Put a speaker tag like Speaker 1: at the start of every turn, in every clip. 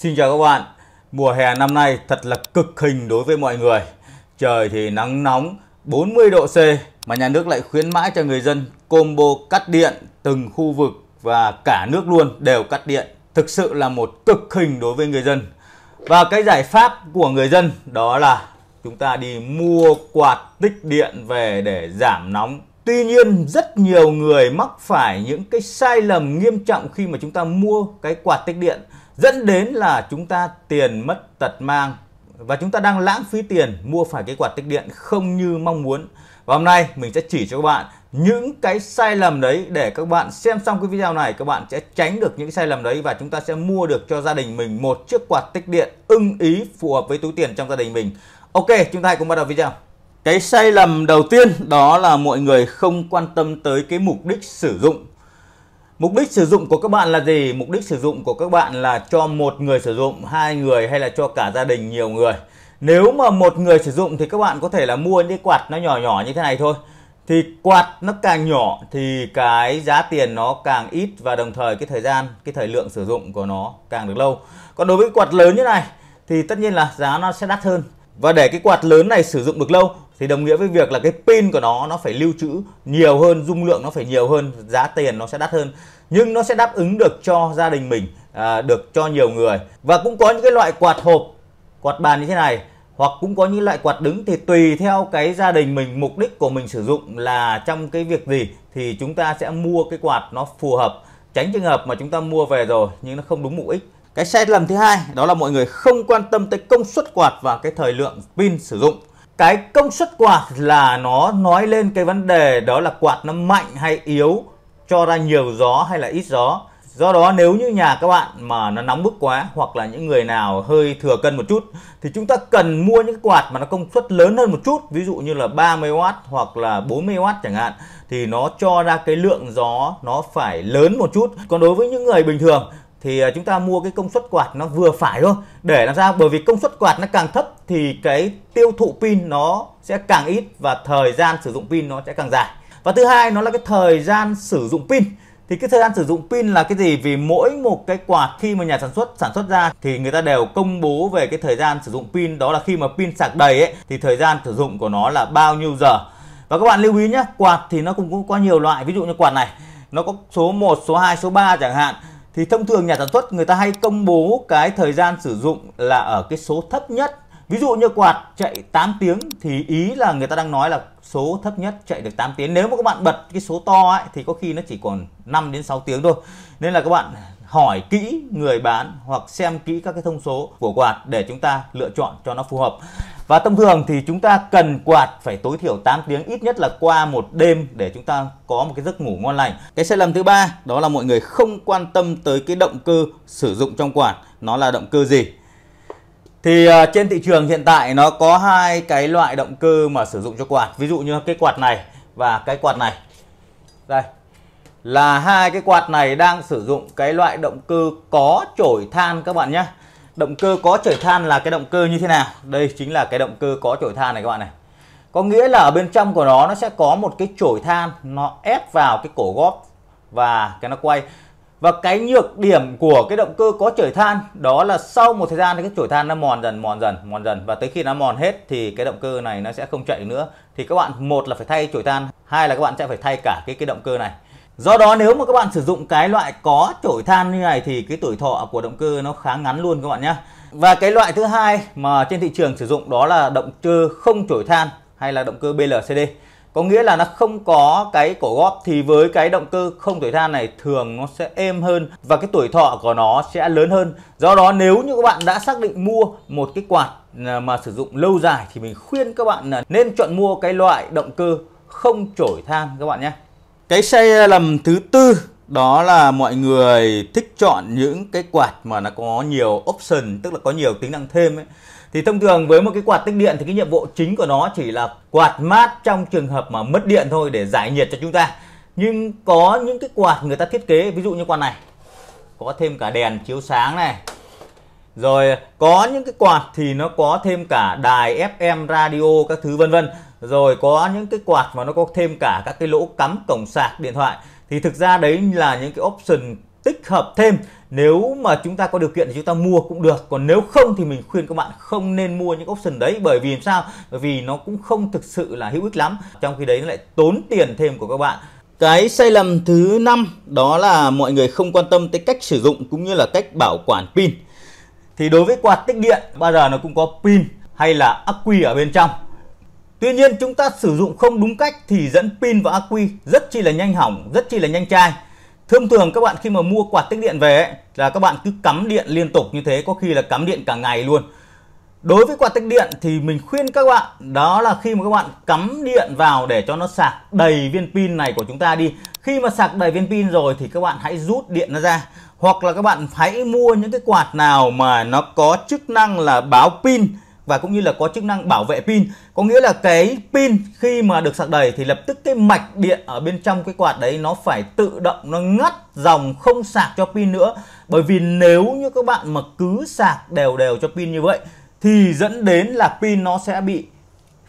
Speaker 1: Xin chào các bạn. Mùa hè năm nay thật là cực hình đối với mọi người. Trời thì nắng nóng 40 độ C mà nhà nước lại khuyến mãi cho người dân combo cắt điện từng khu vực và cả nước luôn đều cắt điện. Thực sự là một cực hình đối với người dân. Và cái giải pháp của người dân đó là chúng ta đi mua quạt tích điện về để giảm nóng. Tuy nhiên rất nhiều người mắc phải những cái sai lầm nghiêm trọng khi mà chúng ta mua cái quạt tích điện, dẫn đến là chúng ta tiền mất tật mang và chúng ta đang lãng phí tiền mua phải cái quạt tích điện không như mong muốn. Và hôm nay mình sẽ chỉ cho các bạn những cái sai lầm đấy để các bạn xem xong cái video này các bạn sẽ tránh được những cái sai lầm đấy và chúng ta sẽ mua được cho gia đình mình một chiếc quạt tích điện ưng ý phù hợp với túi tiền trong gia đình mình. Ok, chúng ta hãy cùng bắt đầu video. Cái sai lầm đầu tiên đó là mọi người không quan tâm tới cái mục đích sử dụng. Mục đích sử dụng của các bạn là gì? Mục đích sử dụng của các bạn là cho một người sử dụng, hai người hay là cho cả gia đình nhiều người. Nếu mà một người sử dụng thì các bạn có thể là mua những cái quạt nó nhỏ nhỏ như thế này thôi. Thì quạt nó càng nhỏ thì cái giá tiền nó càng ít và đồng thời cái thời lượng sử dụng của nó càng được lâu. Còn đối với quạt lớn như này thì tất nhiên là giá nó sẽ đắt hơn. Và để cái quạt lớn này sử dụng được lâu thì đồng nghĩa với việc là cái pin của nó phải lưu trữ nhiều hơn, dung lượng nó phải nhiều hơn, giá tiền nó sẽ đắt hơn. Nhưng nó sẽ đáp ứng được cho gia đình mình, được cho nhiều người. Và cũng có những cái loại quạt hộp, quạt bàn như thế này, hoặc cũng có những loại quạt đứng thì tùy theo cái gia đình mình, mục đích của mình sử dụng là trong cái việc gì thì chúng ta sẽ mua cái quạt nó phù hợp. Tránh trường hợp mà chúng ta mua về rồi nhưng nó không đúng mục đích. Cái sai lầm thứ hai đó là mọi người không quan tâm tới công suất quạt và cái thời lượng pin sử dụng. Cái công suất quạt là nó nói lên cái vấn đề đó là quạt nó mạnh hay yếu, cho ra nhiều gió hay là ít gió. Do đó nếu như nhà các bạn mà nó nóng bức quá hoặc là những người nào hơi thừa cân một chút thì chúng ta cần mua những quạt mà nó công suất lớn hơn một chút, ví dụ như là 30W hoặc là 40W chẳng hạn, thì nó cho ra cái lượng gió nó phải lớn một chút. Còn đối với những người bình thường thì chúng ta mua cái công suất quạt nó vừa phải thôi. Để làm sao? Bởi vì công suất quạt nó càng thấp thì cái tiêu thụ pin nó sẽ càng ít và thời gian sử dụng pin nó sẽ càng dài. Và thứ hai nó là cái thời gian sử dụng pin. Thì cái thời gian sử dụng pin là cái gì? Vì mỗi một cái quạt khi mà nhà sản xuất ra thì người ta đều công bố về cái thời gian sử dụng pin, đó là khi mà pin sạc đầy ấy thì thời gian sử dụng của nó là bao nhiêu giờ. Và các bạn lưu ý nhé, quạt thì nó cũng có nhiều loại, ví dụ như quạt này nó có số 1, số 2, số 3 chẳng hạn. Thì thông thường nhà sản xuất người ta hay công bố cái thời gian sử dụng là ở cái số thấp nhất. Ví dụ như quạt chạy 8 tiếng thì ý là người ta đang nói là số thấp nhất chạy được 8 tiếng. Nếu mà các bạn bật cái số to ấy thì có khi nó chỉ còn 5 đến 6 tiếng thôi. Nên là các bạn hỏi kỹ người bán hoặc xem kỹ các cái thông số của quạt để chúng ta lựa chọn cho nó phù hợp. Và thông thường thì chúng ta cần quạt phải tối thiểu 8 tiếng, ít nhất là qua một đêm để chúng ta có một cái giấc ngủ ngon lành. Cái sai lầm thứ ba đó là mọi người không quan tâm tới cái động cơ sử dụng trong quạt, nó là động cơ gì. Thì trên thị trường hiện tại nó có hai cái loại động cơ mà sử dụng cho quạt. Ví dụ như cái quạt này và cái quạt này. Đây là hai cái quạt này đang sử dụng cái loại động cơ có chổi than các bạn nhé. Động cơ có chổi than là cái động cơ như thế nào? Đây chính là cái động cơ có chổi than này các bạn này. Có nghĩa là ở bên trong của nó sẽ có một cái chổi than nó ép vào cái cổ góp và cái nó quay. Và cái nhược điểm của cái động cơ có chổi than đó là sau một thời gian thì cái chổi than nó mòn dần và tới khi nó mòn hết thì cái động cơ này nó sẽ không chạy nữa. Thì các bạn một là phải thay chổi than, hai là các bạn sẽ phải thay cả cái động cơ này. Do đó nếu mà các bạn sử dụng cái loại có chổi than như này thì cái tuổi thọ của động cơ nó khá ngắn luôn các bạn nhé. Và cái loại thứ hai mà trên thị trường sử dụng đó là động cơ không chổi than hay là động cơ BLCD. Có nghĩa là nó không có cái cổ góp, thì với cái động cơ không chổi than này thường nó sẽ êm hơn và cái tuổi thọ của nó sẽ lớn hơn. Do đó nếu như các bạn đã xác định mua một cái quạt mà sử dụng lâu dài thì mình khuyên các bạn nên chọn mua cái loại động cơ không chổi than các bạn nhé. Cái sai lầm thứ tư đó là mọi người thích chọn những cái quạt mà nó có nhiều option, tức là có nhiều tính năng thêm ấy. Thì thông thường với một cái quạt tích điện thì cái nhiệm vụ chính của nó chỉ là quạt mát trong trường hợp mà mất điện thôi, để giải nhiệt cho chúng ta. Nhưng có những cái quạt người ta thiết kế, ví dụ như quạt này có thêm cả đèn chiếu sáng này. Rồi có những cái quạt thì nó có thêm cả đài FM, radio các thứ vân vân. Rồi có những cái quạt mà nó có thêm cả các cái lỗ cắm cổng sạc điện thoại. Thì thực ra đấy là những cái option tích hợp thêm. Nếu mà chúng ta có điều kiện thì chúng ta mua cũng được, còn nếu không thì mình khuyên các bạn không nên mua những option đấy. Bởi vì sao? Bởi vì nó cũng không thực sự là hữu ích lắm, trong khi đấy nó lại tốn tiền thêm của các bạn. Cái sai lầm thứ 5 đó là mọi người không quan tâm tới cách sử dụng cũng như là cách bảo quản pin. Thì đối với quạt tích điện bao giờ nó cũng có pin hay là ắc quy ở bên trong. Tuy nhiên chúng ta sử dụng không đúng cách thì dẫn pin và ắc quy rất chi là nhanh hỏng, rất chi là nhanh chai. Thông thường các bạn khi mà mua quạt tích điện về ấy, là các bạn cứ cắm điện liên tục như thế, có khi là cắm điện cả ngày luôn. Đối với quạt tích điện thì mình khuyên các bạn đó là khi mà các bạn cắm điện vào để cho nó sạc đầy viên pin này của chúng ta đi. Khi mà sạc đầy viên pin rồi thì các bạn hãy rút điện nó ra. Hoặc là các bạn hãy mua những cái quạt nào mà nó có chức năng là báo pin và cũng như là có chức năng bảo vệ pin. Có nghĩa là cái pin khi mà được sạc đầy thì lập tức cái mạch điện ở bên trong cái quạt đấy nó phải tự động nó ngắt dòng, không sạc cho pin nữa. Bởi vì nếu như các bạn mà cứ sạc đều đều cho pin như vậy thì dẫn đến là pin nó sẽ bị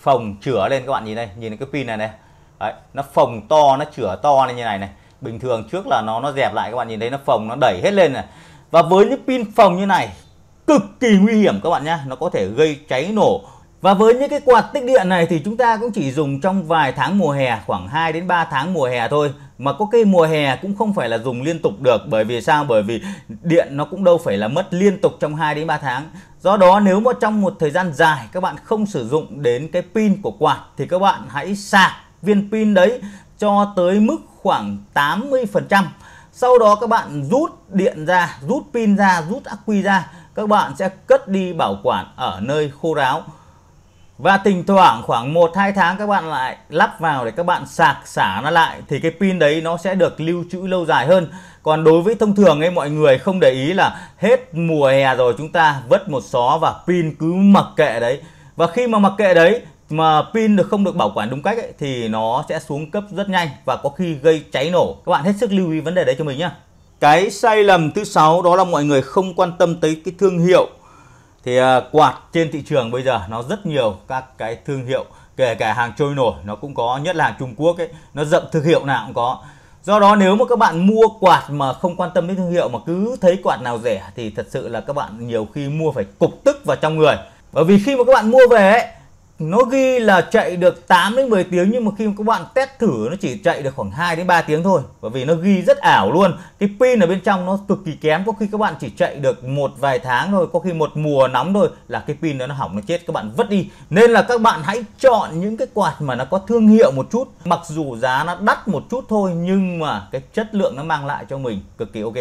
Speaker 1: phồng chửa lên. Các bạn nhìn đây, nhìn cái pin này này. Đấy, nó phồng to, nó chửa to lên như này này. Bình thường trước là nó dẹp lại, các bạn nhìn thấy nó phồng, nó đẩy hết lên này. Và với những pin phồng như này cực kỳ nguy hiểm các bạn nhé, nó có thể gây cháy nổ. Và với những cái quạt tích điện này thì chúng ta cũng chỉ dùng trong vài tháng mùa hè, khoảng 2 đến 3 tháng mùa hè thôi. Mà có cái mùa hè cũng không phải là dùng liên tục được. Bởi vì sao? Bởi vì điện nó cũng đâu phải là mất liên tục trong 2 đến 3 tháng. Do đó nếu mà trong một thời gian dài các bạn không sử dụng đến cái pin của quạt thì các bạn hãy sạc viên pin đấy cho tới mức khoảng 80%. Sau đó các bạn rút điện ra, rút pin ra, rút ắc quy ra. Các bạn sẽ cất đi bảo quản ở nơi khô ráo. Và thỉnh thoảng khoảng 1-2 tháng các bạn lại lắp vào để các bạn sạc xả nó lại. Thì cái pin đấy nó sẽ được lưu trữ lâu dài hơn. Còn đối với thông thường ấy, mọi người không để ý là hết mùa hè rồi chúng ta vứt một xó và pin cứ mặc kệ đấy. Và khi mà mặc kệ đấy mà pin không được bảo quản đúng cách ấy, thì nó sẽ xuống cấp rất nhanh và có khi gây cháy nổ. Các bạn hết sức lưu ý vấn đề đấy cho mình nhé. Cái sai lầm thứ 6 đó là mọi người không quan tâm tới cái thương hiệu. Thì quạt trên thị trường bây giờ nó rất nhiều các cái thương hiệu, kể cả hàng trôi nổi nó cũng có, nhất là hàng Trung Quốc ấy, nó rộng thương hiệu nào cũng có. Do đó nếu mà các bạn mua quạt mà không quan tâm đến thương hiệu mà cứ thấy quạt nào rẻ thì thật sự là các bạn nhiều khi mua phải cục tức vào trong người. Bởi vì khi mà các bạn mua về ấy, nó ghi là chạy được 8 đến 10 tiếng nhưng mà khi mà các bạn test thử nó chỉ chạy được khoảng 2 đến 3 tiếng thôi. Bởi vì nó ghi rất ảo luôn. Cái pin ở bên trong nó cực kỳ kém, có khi các bạn chỉ chạy được một vài tháng thôi, có khi một mùa nóng thôi là cái pin đó nó hỏng, nó chết, các bạn vứt đi. Nên là các bạn hãy chọn những cái quạt mà nó có thương hiệu một chút. Mặc dù giá nó đắt một chút thôi nhưng mà cái chất lượng nó mang lại cho mình cực kỳ ok.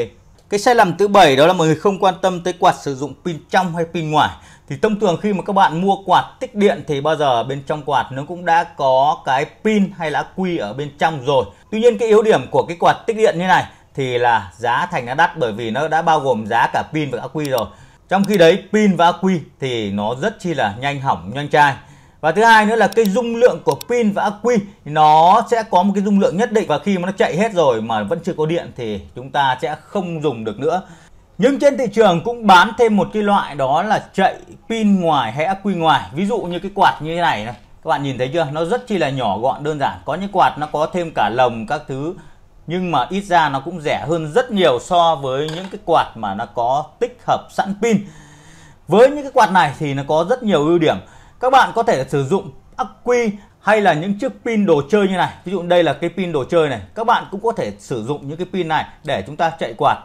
Speaker 1: Cái sai lầm thứ 7 đó là mọi người không quan tâm tới quạt sử dụng pin trong hay pin ngoài. Thì thông thường khi mà các bạn mua quạt tích điện thì bao giờ bên trong quạt nó cũng đã có cái pin hay là ắc quy ở bên trong rồi. Tuy nhiên cái yếu điểm của cái quạt tích điện như này thì là giá thành nó đắt, bởi vì nó đã bao gồm giá cả pin và ắc quy rồi. Trong khi đấy pin và ắc quy thì nó rất chi là nhanh hỏng, nhanh chai. Và thứ hai nữa là cái dung lượng của pin và ắc quy nó sẽ có một cái dung lượng nhất định, và khi mà nó chạy hết rồi mà vẫn chưa có điện thì chúng ta sẽ không dùng được nữa. Nhưng trên thị trường cũng bán thêm một cái loại đó là chạy pin ngoài hay ắc quy ngoài. Ví dụ như cái quạt như thế này này, các bạn nhìn thấy chưa? Nó rất chi là nhỏ gọn đơn giản. Có những quạt nó có thêm cả lồng các thứ, nhưng mà ít ra nó cũng rẻ hơn rất nhiều so với những cái quạt mà nó có tích hợp sẵn pin. Với những cái quạt này thì nó có rất nhiều ưu điểm. Các bạn có thể sử dụng ắc quy hay là những chiếc pin đồ chơi như này. Ví dụ đây là cái pin đồ chơi này. Các bạn cũng có thể sử dụng những cái pin này để chúng ta chạy quạt.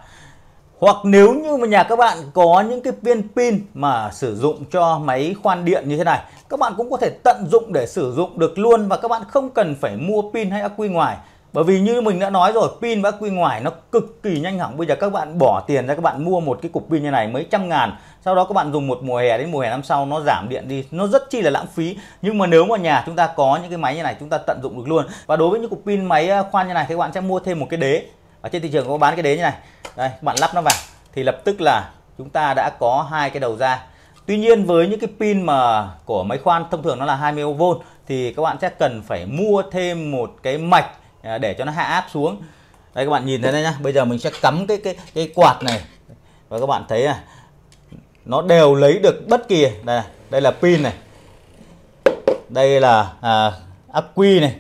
Speaker 1: Hoặc nếu như mà nhà các bạn có những cái viên pin mà sử dụng cho máy khoan điện như thế này, các bạn cũng có thể tận dụng để sử dụng được luôn, và các bạn không cần phải mua pin hay ắc quy ngoài. Bởi vì như mình đã nói rồi, pin và ắc quy ngoài nó cực kỳ nhanh hỏng. Bây giờ các bạn bỏ tiền ra các bạn mua một cái cục pin như này mấy trăm ngàn, sau đó các bạn dùng một mùa hè đến mùa hè năm sau nó giảm điện đi, nó rất chi là lãng phí. Nhưng mà nếu mà nhà chúng ta có những cái máy như này chúng ta tận dụng được luôn. Và đối với những cục pin máy khoan như này thì các bạn sẽ mua thêm một cái đế. Ở trên thị trường có bán cái đế như này. Đây, các bạn lắp nó vào thì lập tức là chúng ta đã có hai cái đầu ra. Tuy nhiên với những cái pin mà của máy khoan thông thường nó là 20V thì các bạn sẽ cần phải mua thêm một cái mạch để cho nó hạ áp xuống. Đây các bạn nhìn thấy đây nhá. Bây giờ mình sẽ cắm cái quạt này và các bạn thấy là nó đều lấy được bất kỳ. Đây là pin này, đây là ắc quy này.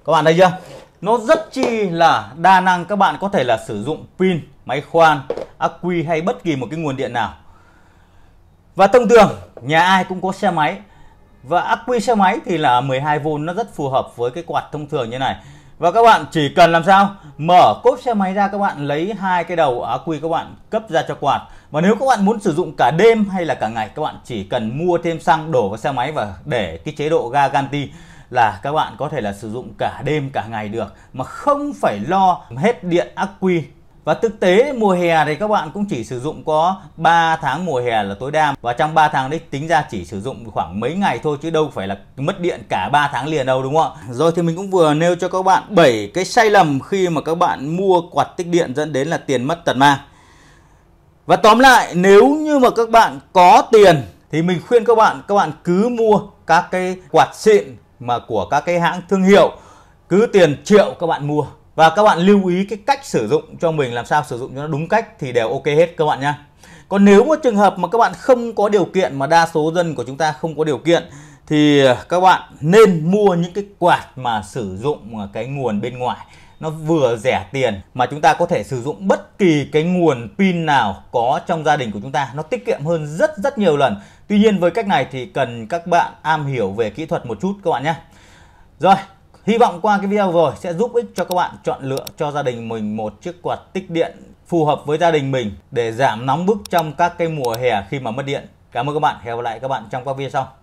Speaker 1: Các bạn thấy chưa? Nó rất chi là đa năng, các bạn có thể là sử dụng pin, máy khoan, ắc quy hay bất kỳ một cái nguồn điện nào. Và thông thường nhà ai cũng có xe máy, và ắc quy xe máy thì là 12V, nó rất phù hợp với cái quạt thông thường như này. Và các bạn chỉ cần làm sao? Mở cốp xe máy ra, các bạn lấy hai cái đầu ắc quy các bạn cấp ra cho quạt. Và nếu các bạn muốn sử dụng cả đêm hay là cả ngày, các bạn chỉ cần mua thêm xăng đổ vào xe máy và để cái chế độ ga ganti là các bạn có thể là sử dụng cả đêm cả ngày được mà không phải lo hết điện ắc quy. Và thực tế mùa hè thì các bạn cũng chỉ sử dụng có 3 tháng mùa hè là tối đa, và trong 3 tháng đấy tính ra chỉ sử dụng khoảng mấy ngày thôi chứ đâu phải là mất điện cả 3 tháng liền đâu, đúng không ạ? Rồi thì mình cũng vừa nêu cho các bạn 7 cái sai lầm khi mà các bạn mua quạt tích điện dẫn đến là tiền mất tật mang. Và tóm lại, nếu như mà các bạn có tiền thì mình khuyên các bạn cứ mua các cái quạt xịn mà của các cái hãng thương hiệu, cứ tiền triệu các bạn mua. Và các bạn lưu ý cái cách sử dụng cho mình, làm sao sử dụng cho nó đúng cách thì đều ok hết các bạn nhé. Còn nếu một trường hợp mà các bạn không có điều kiện, mà đa số dân của chúng ta không có điều kiện, thì các bạn nên mua những cái quạt mà sử dụng cái nguồn bên ngoài, nó vừa rẻ tiền mà chúng ta có thể sử dụng bất kỳ cái nguồn pin nào có trong gia đình của chúng ta, nó tiết kiệm hơn rất nhiều lần. Tuy nhiên với cách này thì cần các bạn am hiểu về kỹ thuật một chút các bạn nhé. Rồi, hy vọng qua cái video rồi sẽ giúp ích cho các bạn chọn lựa cho gia đình mình một chiếc quạt tích điện phù hợp với gia đình mình để giảm nóng bức trong các cái mùa hè khi mà mất điện. Cảm ơn các bạn, hẹn gặp lại các bạn trong các video sau.